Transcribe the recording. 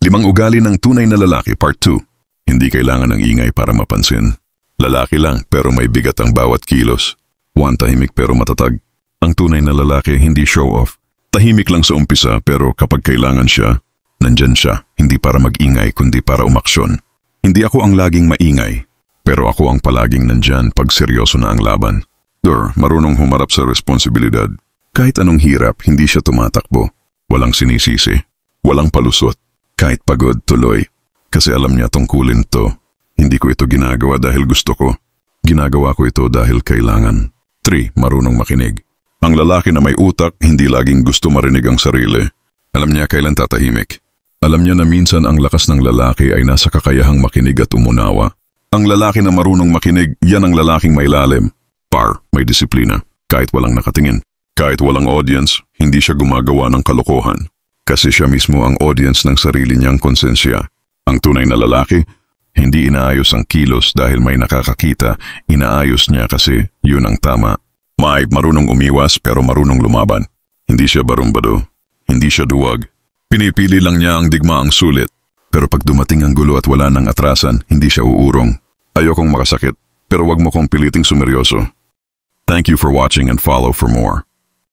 5 ugali ng tunay na lalaki, Part 2. Hindi kailangan ng ingay para mapansin. Lalaki lang pero may bigat ang bawat kilos. 1 tahimik pero matatag. Ang tunay na lalaki hindi show off. Tahimik lang sa umpisa pero kapag kailangan siya, nandyan siya. Hindi para mag-ingay kundi para umaksyon. Hindi ako ang laging maingay, pero ako ang palaging nandyan pag seryoso na ang laban. Marunong humarap sa responsibilidad. Kahit anong hirap, hindi siya tumatakbo. Walang sinisisi. Walang palusot. Kahit pagod, tuloy. Kasi alam niya tungkulin to. Hindi ko ito ginagawa dahil gusto ko. Ginagawa ko ito dahil kailangan. 3. Marunong makinig. Ang lalaki na may utak, hindi laging gusto marinig ang sarili. Alam niya kailan tatahimik. Alam niya na minsan ang lakas ng lalaki ay nasa kakayahang makinig at umunawa. Ang lalaki na marunong makinig, yan ang lalaking may lalim. May disiplina. Kahit walang nakatingin. Kahit walang audience, hindi siya gumagawa ng kalokohan. Kasi siya mismo ang audience ng sarili niyang konsensya. Ang tunay na lalaki, hindi inaayos ang kilos dahil may nakakakita, inaayos niya kasi yun ang tama. Marunong umiwas pero marunong lumaban. Hindi siya barumbado. Hindi siya duwag. Pinipili lang niya ang digmaang sulit. Pero pag dumating ang gulo at wala nang atrasan, hindi siya uurong. Ayokong makasakit, pero wag mo kong piliting sumeryoso. Thank you for watching and follow for more.